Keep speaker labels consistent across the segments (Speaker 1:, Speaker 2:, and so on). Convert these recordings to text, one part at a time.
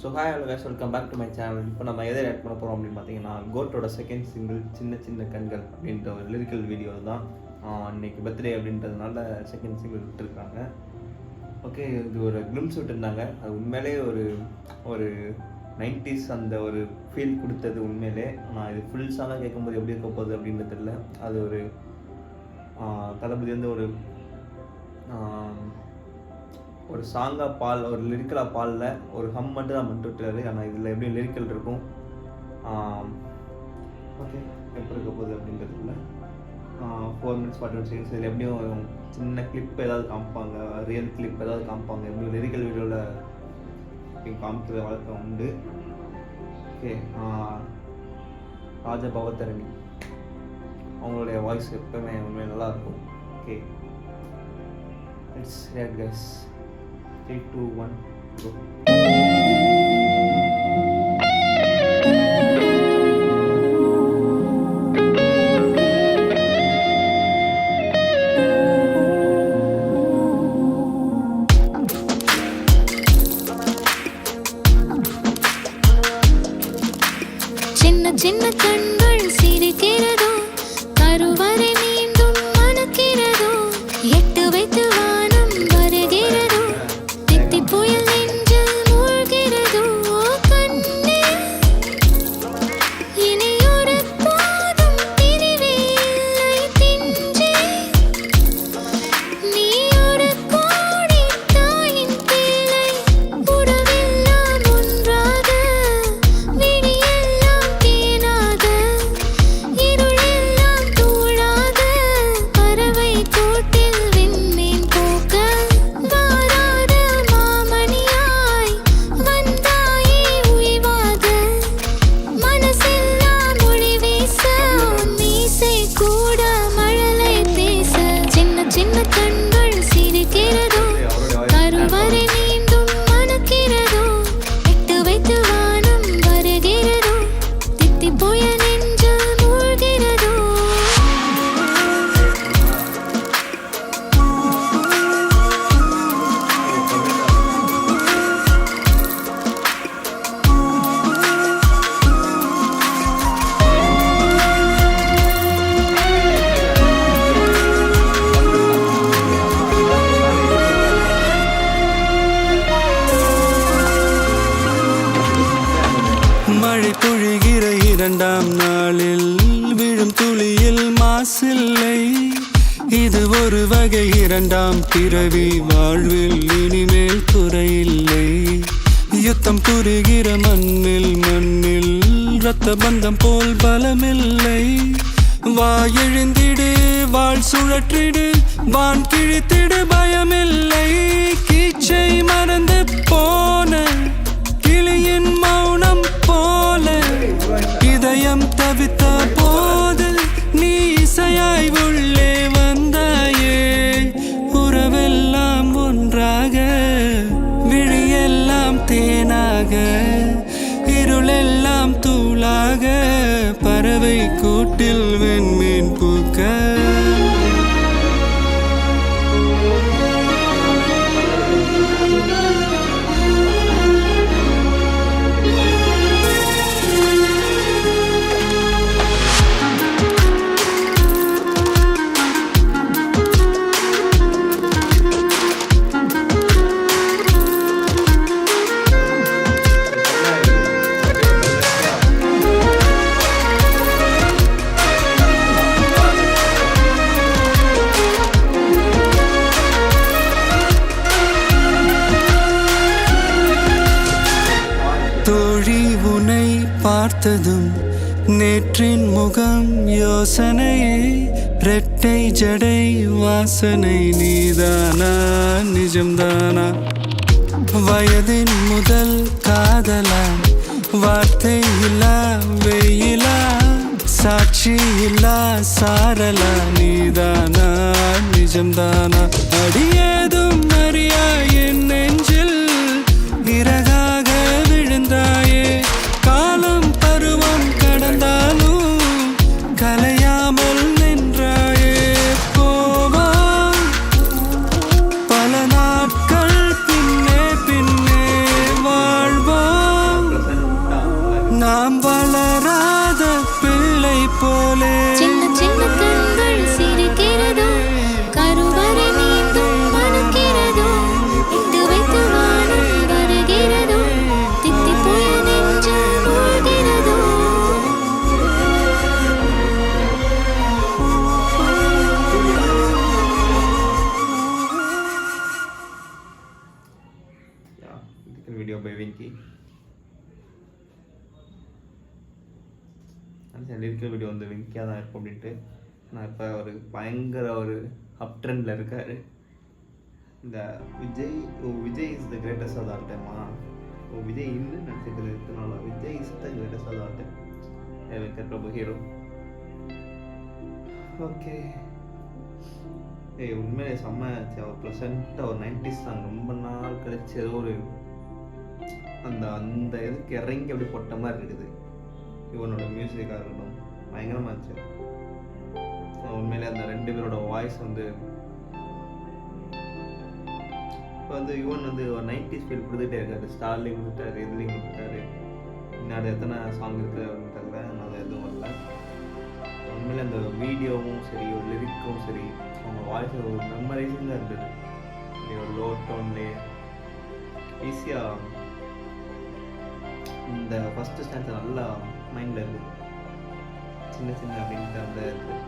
Speaker 1: So hi hello guys, welcome back to my channel. இப்போ நம்ம எதை ஆட் பண்ண போகிறோம் அப்படின்னு பார்த்தீங்கன்னா, கோட்டோட செகண்ட் சிங்கிள் சின்ன சின்ன கண்கள் அப்படின்ற ஒரு லிரிக்கல் வீடியோ தான். இன்னைக்கு பர்த்டே அப்படின்றதுனால செகண்ட் சிங்கிள் விட்டுருக்காங்க. ஓகே, இது ஒரு கிளிம்ஸ் விட்டுருந்தாங்க. அது உண்மையிலே ஒரு 90s அந்த ஒரு ஃபீல் கொடுத்தது உண்மையிலே. நான் இது ஃபுல் சாங்காக கேட்கும்போது எப்படி இருக்க போகுது அப்படின்றது தெரியல. அது ஒரு தளபதி வந்து ஒரு சாங்காக ஒரு லிரிக்கலாக பாலில் ஒரு ஹம் மட்டும் தான் பண்ணிட்டு விட்டுறாரு. ஆனால் இதில் எப்படி லிரிக்கல் இருக்கும், ஓகே எப்படி இருக்க போகுது அப்படின்றதுல 4 minutes 41 seconds. இதில் எப்படியும் சின்ன கிளிப் ஏதாவது காமிப்பாங்க, ரியல் கிளிப் ஏதாவது காமிப்பாங்க. எப்படியும் லிரிக்கல் வீடியோவில் காமிக்கிற வழக்கம் உண்டு. ஓகே, ராஜா பவத்தரணி அவங்களுடைய வாய்ஸ் எப்பவுமே உண்மையாக நல்லாயிருக்கும். Okay, it's right guys. 3, 2, 1, go.
Speaker 2: சின்ன சின்ன கண்கள் சிரிக்கிறதோ, கருவறை மீண்டும் மணக்கிறதோ, எட்டு வைத்து வானம் வருகிறதோ, தித்தி புயல் நெஞ்சில் மூழ்கிறதோ, கண்ணே இனி ஒரு போதும் பிரிவே இல்லை தின்றே, நீ ஒரு கோடி தாயின் பிள்ளை, உறவெல்லாம் ஒன்றாக, விழியெல்லாம் தேனாக, இருளெல்லாம் தூளாக, பறவை கூட்டில் விண்மீன் போக்க, வாராத மாமணியாய் வந்தாயே உய்வாக, மனசெல்லாம் ஒளி வீச, மீசை கூட மழலை பேச, சின்ன சின்ன கண்கள் சிரிக்கிறதோ, கருவறை மீண்டும் மணக்கிறதோ, எட்டு வைத்து வானம் வருகிறதோ, தித்தி புயல் நெஞ்சில் மூழ்கிறதோ.
Speaker 3: மழை பொழிகிற 2ஆம் நாளில் விழும் துளியில் மாசில்லை. இது ஒரு வகை 2ஆம் பிறவி, வாழ்வில் இனிமேல் குறையில்லை. யுத்தம் புரிகிற மண்ணில் இரத்த பந்தம் போல் பலமில்லை. வா எழுந்திடு, வாழ் சுழற்றிடு, வான் கிழித்திடு, பயமில்லை. கீச்சை மறந்து போன கிளியின் மௌனம் போல, இதயம் தவித்த போது நீ இசையாய் உள்ளே வந்தாயே. உறவெல்லாம் ஒன்றாக, விழியெல்லாம் தேனாக, இருளெல்லாம் தூளாக, பறவை கூட்டில் வெண்மீன் பூக்க. தோழி உனை பார்த்ததும் நேற்றின் முகம் யோசனையே, ரெட்டை ஜடை வாசனை நீதானா நிஜம்தானா? வயதின் முதல் காதலா, வார்த்தை இல்லா வெயிலா, சாட்சி இல்லா சாரலா, நீதானா நிஜம்தானா? அடியேதும் அறியா என் நெஞ்சில் இறகாக விழுந்தாயே. காலம் பருவம் கடந்தாலும் கலையாமல் நின்றாயே. போவா பல நாட்கள் பின்னே பின்னே வாழ்வா. நாம் வளராத பிள்ளை போலே
Speaker 2: சின்ன சின்ன கண்கள் சிரிக்கிறதோ கருவறை மீண்டும் மணக்கிறதோ இட்டு வைத்து வானம் வருகிறதோ தித்தி போய நெஞ்சு மூழ்கிறதோ
Speaker 1: video by Venky. Lyrical video வந்து வெங்கியாக தான் இருக்கும் அப்படின்ட்டு. நான் இப்போ ஒரு பயங்கர ஒரு அப் ட்ரெண்டில் இருக்கார். இந்த Vijay is the greatest of all டைமா? விஜய் இல்லைன்னு நினச்சிக்கிறது இருக்கனால Vijay is the greatest of all time. Venkat Prabhu hero. Okay. உண்மையிலே செம்ம அவர் ப்ளசண்ட்டாக ஒரு 90s சாங் ரொம்ப நாள் கழிச்சு ஏதோ ஒரு அந்த இதுக்கு இறங்கி அப்படி போட்ட மாதிரி இருக்குது. இவனோட மியூசிக்காக இருக்கட்டும் பயங்கரமாக இருந்துச்சு. உண்மையிலே அந்த 2 பேரோட வாய்ஸ் வந்து இப்போ வந்து யுவன் வந்து ஒரு 90s ஃபீல் கொடுத்துட்டே இருக்காரு. ஸ்டார்லேயும் கொடுத்தாரு, இதுலேயும் கொடுத்தாரு. இன்னும் எத்தனை சாங் இருக்குது அப்படின்னு தெரியல. அது எதுவும் இல்லை. உண்மையிலே அந்த வீடியோவும் சரி ஒரு லிரிக்கும் சரி அவங்க வாய்ஸ் ஒரு மெமரைசிங்காக இருந்தது. ஒரு லோ டோன்லேயே ஈஸியாக இந்த ஃபஸ்ட்டு ஸ்டான்ஸ் நல்லா மைண்டில் இருக்குது. சின்ன சின்ன அப்படின்ட்டு அந்த இருக்குது.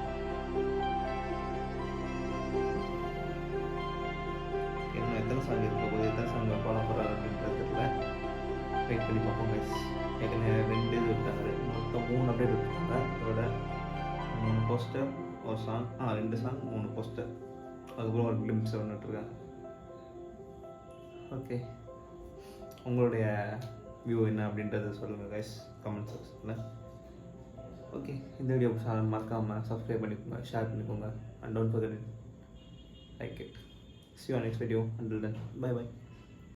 Speaker 1: இன்னும் எத்தனை சாங் இருக்க போது எத்தனை சாங் பாட போகிறாரு அப்படின்றதுல வெயிட் பண்ணி பார்ப்போம் கைஸ். ஏற்கனவே 2 இது விட்டாங்க, மொத்தம் 3 அப்டேட் விட்டுருக்காங்க. அதோட 3 போஸ்டர் ஒரு சாங் 2 சாங் 3 போஸ்டர் அதுக்கப்புறம் ஒரு கிளிம்ஸ் வந்துட்டுருக்காங்க. ஓகே, உங்களுடைய வியூ என்ன அப்படின்றத சொல்லுங்கள் கைஸ் கமெண்ட் செக்ஷனில். ஓகே, இந்த வீடியோ மறக்காமல் சப்ஸ்கிரைப் பண்ணிக்கோங்க, ஷேர் பண்ணிக்கோங்க, and don't forget like it. See you on next video. Until then, bye bye.